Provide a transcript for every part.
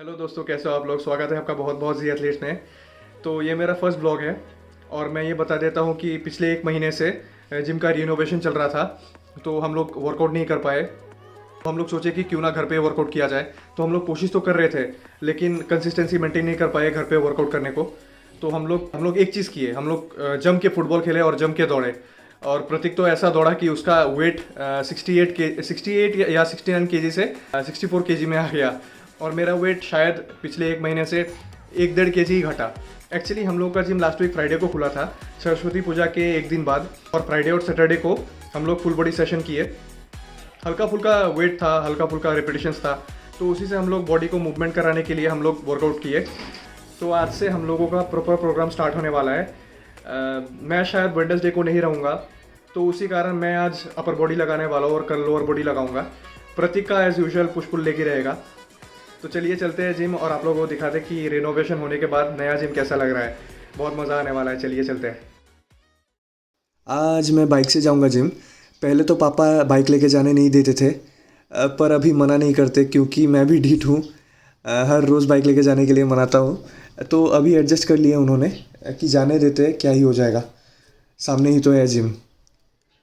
Hello दोस्तों, कैसे हो आप लोग। स्वागत है आपका बहुत बहुत जी एथलीट्स में। तो ये मेरा फर्स्ट ब्लॉग है और मैं ये बता देता हूँ कि पिछले एक महीने से जिम का रिनोवेशन चल रहा था, तो हम लोग वर्कआउट नहीं कर पाए। तो हम लोग सोचे कि क्यों ना घर पे वर्कआउट किया जाए। तो हम लोग कोशिश तो कर रहे थे, लेकिन कंसिस्टेंसी मेंटेन नहीं कर पाए घर पे वर्कआउट करने को। तो हम लोग एक चीज़ किए, हम लोग जम के फुटबॉल खेले और जम के दौड़े। और प्रतीक तो ऐसा दौड़ा कि उसका वेट 68 या 69 केजी से 64 केजी में आ गया। और मेरा वेट शायद पिछले एक महीने से 1-1.5 केजी ही घटा। एक्चुअली हम लोग का जिम लास्ट वीक फ्राइडे को खुला था, सरस्वती पूजा के एक दिन बाद। और फ्राइडे और सैटरडे को हम लोग फुल बॉडी सेशन किए। हल्का फुल्का वेट था, हल्का फुल्का रिपीटिशंस था, तो उसी से हम लोग बॉडी को मूवमेंट कराने के लिए हम लोग वर्कआउट किए। तो आज से हम लोगों का प्रॉपर प्रोग्राम स्टार्ट होने वाला है। मैं शायद वेडनेसडे को नहीं रहूँगा, तो उसी कारण मैं आज अपर बॉडी लगाने वाला हूँ और कल लोअर बॉडी लगाऊंगा। प्रतीक का एज यूजुअल पुश पुल लेके रहेगा। तो चलिए चलते हैं जिम और आप लोगों को दिखाते हैं कि रिनोवेशन होने के बाद नया जिम कैसा लग रहा है। बहुत मज़ा आने वाला है, चलिए चलते हैं। आज मैं बाइक से जाऊंगा जिम। पहले तो पापा बाइक लेके जाने नहीं देते थे, पर अभी मना नहीं करते क्योंकि मैं भी ढीठ हूँ। हर रोज़ बाइक लेके जाने के लिए मनाता हूँ, तो अभी एडजस्ट कर लिया उन्होंने कि जाने देते हैं, क्या ही हो जाएगा, सामने ही तो है जिम।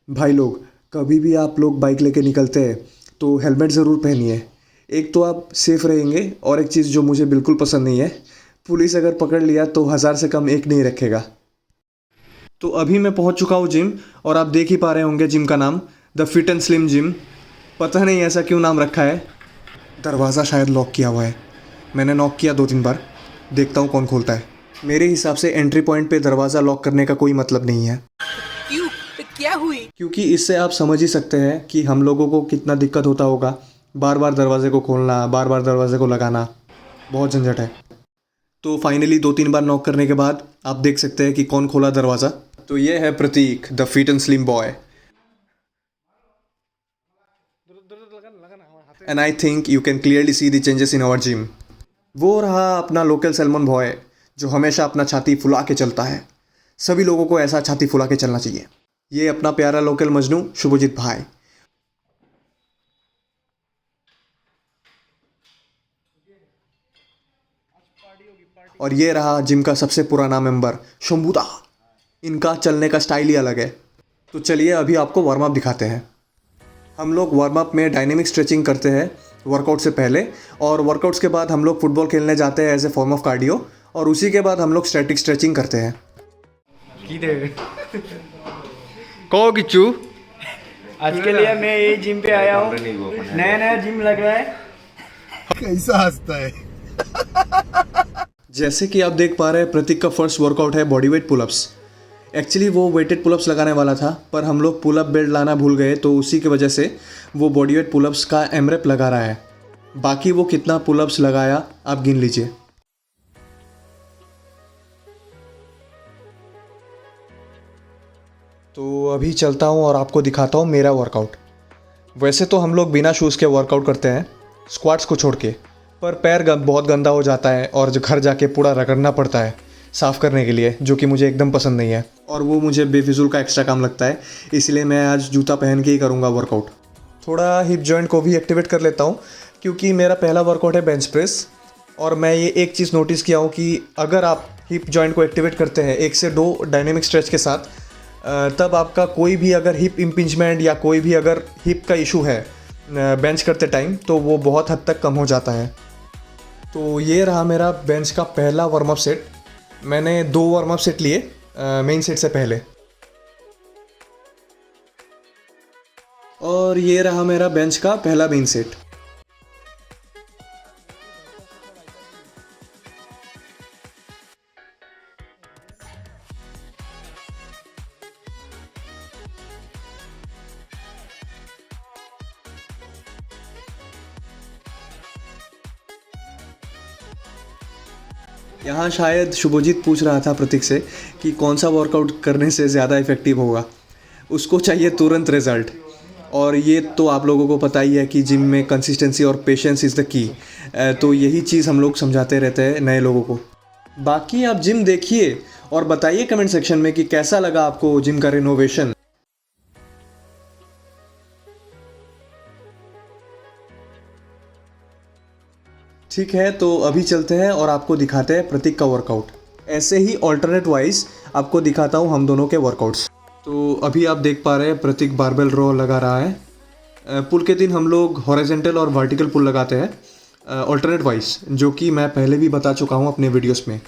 भाई लोग, कभी भी आप लोग बाइक लेके निकलते हैं तो हेलमेट ज़रूर पहनिए। एक तो आप सेफ रहेंगे, और एक चीज़ जो मुझे बिल्कुल पसंद नहीं है, पुलिस अगर पकड़ लिया तो 1000 से कम एक नहीं रखेगा। तो अभी मैं पहुंच चुका हूं जिम, और आप देख ही पा रहे होंगे जिम का नाम the fit and Slim Jim. पता नहीं ऐसा क्यों नाम रखा है। दरवाज़ा शायद लॉक किया हुआ है। मैंने नॉक किया 2-3 बार, देखता हूँ कौन खोलता है। मेरे हिसाब से एंट्री पॉइंट पे दरवाज़ा लॉक करने का कोई मतलब नहीं है, क्यों? तो क्या हुई? क्योंकि इससे आप समझ ही सकते हैं कि हम लोगों को कितना दिक्कत होता होगा। बार बार दरवाजे को खोलना, बार बार दरवाजे को लगाना, बहुत झंझट है। तो फाइनली 2-3 बार नॉक करने के बाद आप देख सकते हैं कि कौन खोला दरवाज़ा। तो ये है Prateek, the fit and slim boy. And I think you can clearly see the changes in our gym. वो रहा अपना लोकल सैल्मन बॉय, जो हमेशा अपना छाती फुला के चलता है। सभी लोगों को ऐसा छाती फुला के चलना चाहिए। ये अपना प्यारा लोकल मजनू शुभजीत भाई। और ये रहा जिम का सबसे पुराना मेंबर शंभूदा। इनका चलने का स्टाइल ही अलग है। तो चलिए अभी आपको वार्म अप दिखाते हैं। हम लोग वार्म अप में डायनेमिक स्ट्रेचिंग करते हैं वर्कआउट से पहले, और वर्कआउट्स के बाद हम लोग फुटबॉल खेलने जाते हैं as a form of cardio, और उसी के बाद हम लोग स्टैटिक स्ट्रेचिंग करते हैं। कहो किच्चू। आज के लिए मैं ये जिम पे आया हूँ। नया नया जिम लग रहा है। कैसा हंसता है। जैसे कि आप देख पा रहे हैं, प्रतीक का फर्स्ट वर्कआउट है बॉडी वेट पुलअप्स। एक्चुअली वो वेटेड पुलअप्स लगाने वाला था, पर हम लोग पुलअप बेल्ट लाना भूल गए, तो उसी की वजह से वो बॉडी वेट पुलअप्स का एमरेप लगा रहा है। बाकी वो कितना पुलअप्स लगाया आप गिन लीजिए। तो अभी चलता हूँ और आपको दिखाता हूँ मेरा वर्कआउट। वैसे तो हम लोग बिना शूज़ के वर्कआउट करते हैं, स्क्वाट्स को छोड़ के, पर पैर बहुत गंदा हो जाता है और जो घर जाके पूरा रगड़ना पड़ता है साफ़ करने के लिए, जो कि मुझे एकदम पसंद नहीं है, और वो मुझे बेफिजूल का एक्स्ट्रा काम लगता है। इसलिए मैं आज जूता पहन के ही करूँगा वर्कआउट। थोड़ा हिप जॉइंट को भी एक्टिवेट कर लेता हूँ, क्योंकि मेरा पहला वर्कआउट है बेंच प्रेस। और मैं ये एक चीज़ नोटिस किया हूँ कि अगर आप हिप जॉइंट को एक्टिवेट करते हैं 1 से 2 डायनेमिक स्ट्रेच के साथ, तब आपका कोई भी अगर हिप इम्पिंजमेंट या कोई भी अगर हिप का इशू है बेंच करते टाइम, तो वो बहुत हद तक कम हो जाता है। तो ये रहा मेरा बेंच का पहला वार्म अप सेट। मैंने 2 वार्म अप सेट लिए मेन सेट से पहले। और ये रहा मेरा बेंच का पहला मेन सेट। यहाँ शायद शुभजीत पूछ रहा था प्रतीक से कि कौन सा वर्कआउट करने से ज़्यादा इफ़ेक्टिव होगा। उसको चाहिए तुरंत रिज़ल्ट, और ये तो आप लोगों को पता ही है कि जिम में कंसिस्टेंसी और पेशेंस इज़ द की। तो यही चीज़ हम लोग समझाते रहते हैं नए लोगों को। बाकी आप जिम देखिए और बताइए कमेंट सेक्शन में कि कैसा लगा आपको जिम का रिनोवेशन। ठीक है, तो अभी चलते हैं और आपको दिखाते हैं प्रतीक का वर्कआउट। ऐसे ही ऑल्टरनेट वाइज आपको दिखाता हूँ हम दोनों के वर्कआउट्स। तो अभी आप देख पा रहे हैं प्रतीक बारबेल रो लगा रहा है। पुल के दिन हम लोग हॉरिजॉन्टल और वर्टिकल पुल लगाते हैं ऑल्टरनेट वाइज, जो कि मैं पहले भी बता चुका हूँ अपने वीडियोस में।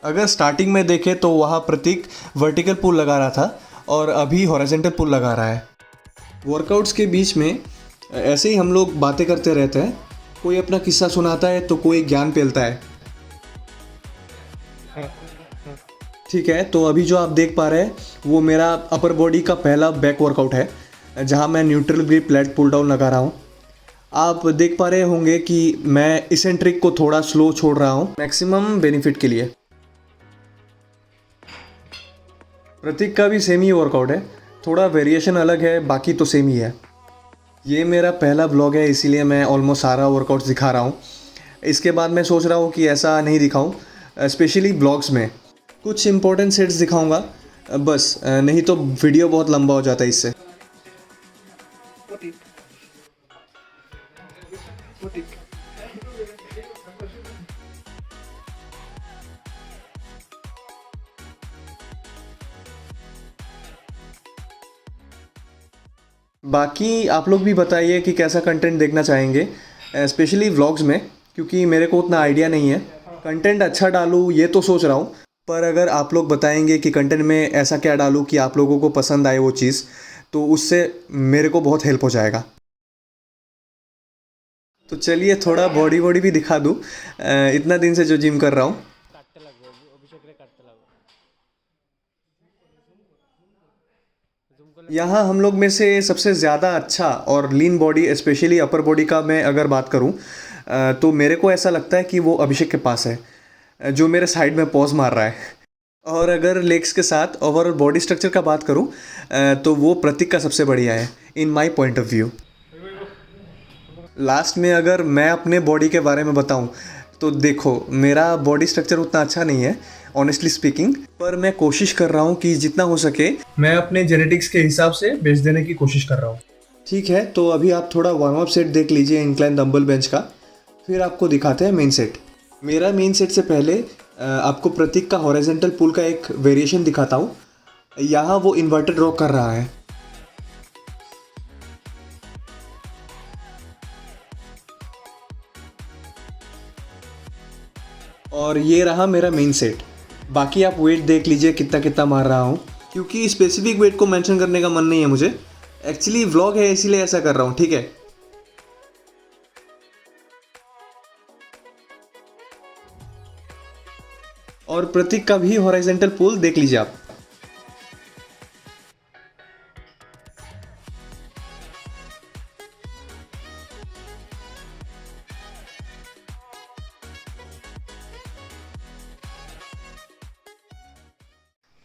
अगर स्टार्टिंग में देखें तो वहाँ प्रतीक वर्टिकल पुल लगा रहा था और अभी हॉरिजॉन्टल पुल लगा रहा है। वर्कआउट्स के बीच में ऐसे ही हम लोग बातें करते रहते हैं, कोई अपना किस्सा सुनाता है तो कोई ज्ञान पेलता है। ठीक है, तो अभी जो आप देख पा रहे हैं वो मेरा अपर बॉडी का पहला बैक वर्कआउट है, जहां मैं neutral grip lat pull down लगा रहा हूं। आप देख पा रहे होंगे कि मैं इसेंट्रिक को थोड़ा स्लो छोड़ रहा हूं मैक्सिमम बेनिफिट के लिए। प्रतीक का भी सेम ही वर्कआउट है, थोड़ा वेरिएशन अलग है, बाकी तो सेम ही है। ये मेरा पहला ब्लॉग है, इसीलिए मैं ऑलमोस्ट सारा वर्कआउट दिखा रहा हूँ। इसके बाद मैं सोच रहा हूँ कि ऐसा नहीं दिखाऊँ, स्पेशली ब्लॉग्स में कुछ इंपॉर्टेंट सेट्स दिखाऊंगा बस, नहीं तो वीडियो बहुत लंबा हो जाता है इससे। बाकी आप लोग भी बताइए कि कैसा कंटेंट देखना चाहेंगे, स्पेशली व्लॉग्स में, क्योंकि मेरे को उतना आइडिया नहीं है। कंटेंट अच्छा डालूँ ये तो सोच रहा हूँ, पर अगर आप लोग बताएंगे कि कंटेंट में ऐसा क्या डालूँ कि आप लोगों को पसंद आए वो चीज़, तो उससे मेरे को बहुत हेल्प हो जाएगा। तो चलिए थोड़ा बॉडी भी दिखा दूँ, इतना दिन से जो जिम कर रहा हूँ। यहाँ हम लोग में से सबसे ज़्यादा अच्छा और lean body, specially upper body का मैं अगर बात करूँ, तो मेरे को ऐसा लगता है कि वो अभिषेक के पास है, जो मेरे साइड में पॉज मार रहा है। और अगर लेग्स के साथ ओवरऑल बॉडी स्ट्रक्चर का बात करूँ, तो वो प्रतीक का सबसे बढ़िया है in my point of view. Last में अगर मैं अपने बॉडी के बारे में बताऊं तो देखो, मेरा बॉडी स्ट्रक्चर उतना अच्छा नहीं है ऑनेस्टली स्पीकिंग, पर मैं कोशिश कर रहा हूं कि जितना हो सके मैं अपने जेनेटिक्स के हिसाब से बेच देने की कोशिश कर रहा हूं। ठीक है, तो अभी आप थोड़ा वार्म अप सेट देख लीजिए इंक्लाइन डंबल बेंच का, फिर आपको दिखाते हैं मेन सेट। मेरा मेन सेट से पहले आपको प्रतीक का हॉरिजॉन्टल पुल का एक वेरिएशन दिखाता हूँ। यहाँ वो इन्वर्टेड रॉक कर रहा है। और ये रहा मेरा मेन सेट। बाकी आप वेट देख लीजिए कितना कितना मार रहा हूँ, क्योंकि स्पेसिफिक वेट को मेंशन करने का मन नहीं है मुझे, एक्चुअली व्लॉग है इसीलिए ऐसा कर रहा हूँ। ठीक है, और प्रतीक का भी हॉरिजॉन्टल पुल देख लीजिए आप।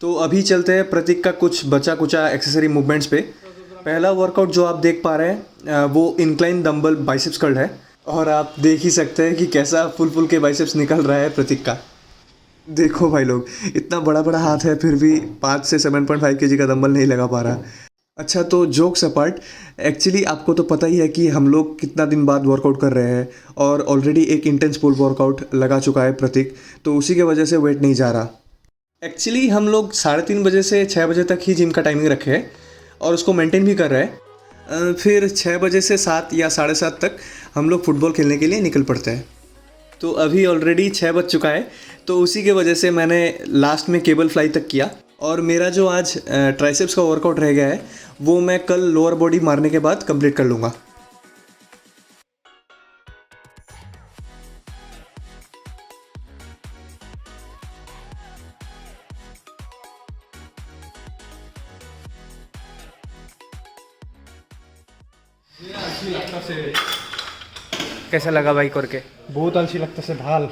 तो अभी चलते हैं प्रतीक का कुछ बचा कुचा एक्सेसरी मूवमेंट्स पे। पहला वर्कआउट जो आप देख पा रहे हैं वो इंक्लाइन डंबल बाइसेप्स कर्ल है, और आप देख ही सकते हैं कि कैसा फुल के बाइसेप्स निकल रहा है प्रतीक का। देखो भाई लोग, इतना बड़ा बड़ा हाथ है फिर भी 5 से 7.5 kg का डंबल नहीं लगा पा रहा। अच्छा, तो जोक्स अपार्ट, एक्चुअली आपको तो पता ही है कि हम लोग कितना दिन बाद वर्कआउट कर रहे हैं, और ऑलरेडी एक इंटेंस पुल वर्कआउट लगा चुका है प्रतीक, तो उसी के वजह से वेट नहीं जा रहा। एक्चुअली हम लोग 3:30 बजे से 6 बजे तक ही जिम का टाइमिंग रखे हैं और उसको मेंटेन भी कर रहे हैं। फिर 6 बजे से 7 या 7:30 तक हम लोग फुटबॉल खेलने के लिए निकल पड़ते हैं। तो अभी ऑलरेडी 6 बज चुका है, तो उसी के वजह से मैंने लास्ट में केबल फ्लाई तक किया, और मेरा जो आज ट्राइसेप्स का वर्कआउट रह गया है वो मैं कल लोअर बॉडी मारने के बाद कंप्लीट कर लूँगा। कैसा लगा भाई करके? बहुत आलसी लगता से भाल।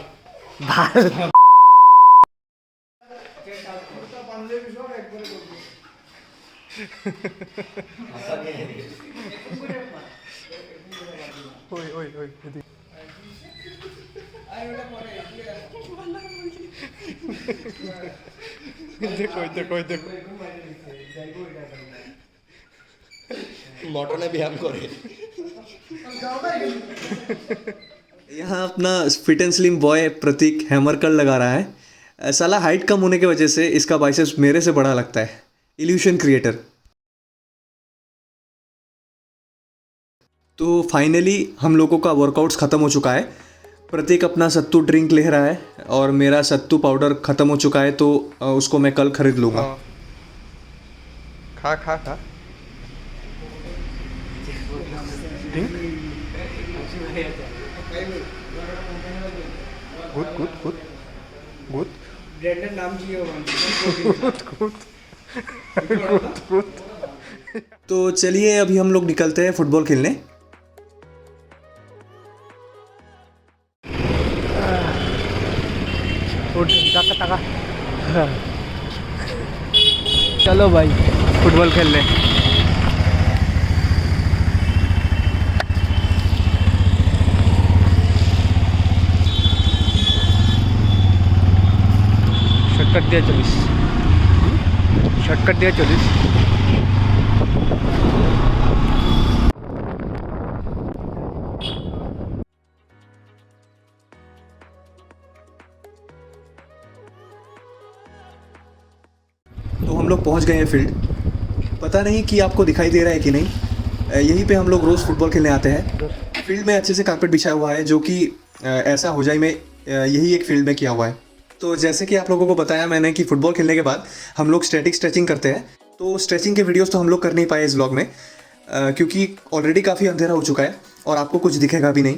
মটনে ব্যায়াম করে। यहाँ अपना fit and slim boy Pratik hammer curl लगा रहा है। साला हाइट कम होने की वजह से इसका बाइसेप्स मेरे से बड़ा लगता है। Evolution creator. तो फाइनली हम लोगों का वर्कआउट्स ख़त्म हो चुका है। प्रतीक अपना सत्तू ड्रिंक ले रहा है और मेरा सत्तू पाउडर ख़त्म हो चुका है, तो उसको मैं कल खरीद लूँगा। खा खा खा गुड गुड गुड गुड ब्रेंडन नाम चाहिए तो चलिए अभी हम लोग निकलते हैं फुटबॉल खेलने। चलो भाई फुटबॉल खेल ले। शॉर्टकट दिया 40। शॉर्टकट दिया 40। तो हम लोग पहुंच गए हैं फील्ड। पता नहीं कि आपको दिखाई दे रहा है कि नहीं, यहीं पे हम लोग रोज़ फुटबॉल खेलने आते हैं। फील्ड में अच्छे से कारपेट बिछा हुआ है, जो कि ऐसा होजाई में यही एक फील्ड में किया हुआ है। तो जैसे कि आप लोगों को बताया मैंने कि फ़ुटबॉल खेलने के बाद हम लोग स्टैटिक स्ट्रेचिंग करते हैं। तो स्ट्रेचिंग के वीडियोस तो हम लोग कर नहीं पाए इस व्लॉग में, क्योंकि ऑलरेडी काफ़ी अंधेरा हो चुका है और आपको कुछ दिखेगा भी नहीं।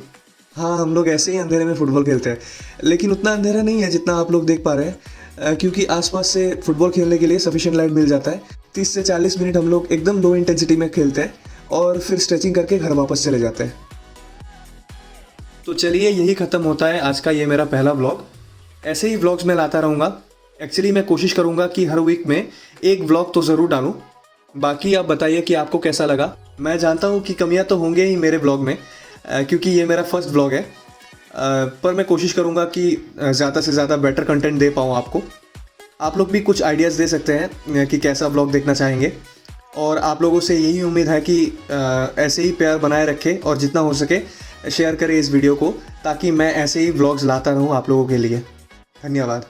हाँ, हम लोग ऐसे ही अंधेरे में फ़ुटबॉल खेलते हैं, लेकिन उतना अंधेरा नहीं है जितना आप लोग देख पा रहे हैं, क्योंकि आसपास से फुटबॉल खेलने के लिए सफिशिएंट लाइट मिल जाता है। 30 से 40 मिनट हम लोग एकदम लो इंटेंसिटी में खेलते हैं और फिर स्ट्रेचिंग करके घर वापस चले जाते हैं। तो चलिए, यही ख़त्म होता है आज का ये मेरा पहला व्लॉग। ऐसे ही व्लॉग्स मैं लाता रहूँगा। एक्चुअली मैं कोशिश करूँगा कि हर वीक में एक व्लॉग तो ज़रूर डालूँ। बाकी आप बताइए कि आपको कैसा लगा। मैं जानता हूँ कि कमियाँ तो होंगे ही मेरे व्लॉग में, क्योंकि ये मेरा फर्स्ट व्लॉग है, पर मैं कोशिश करूँगा कि ज़्यादा से ज़्यादा बेटर कंटेंट दे पाऊँ आपको। आप लोग भी कुछ आइडियाज़ दे सकते हैं कि कैसा व्लॉग देखना चाहेंगे, और आप लोगों से यही उम्मीद है कि ऐसे ही प्यार बनाए रखें और जितना हो सके शेयर करें इस वीडियो को, ताकि मैं ऐसे ही व्लॉग्स लाता रहूँ आप लोगों के लिए। धन्यवाद।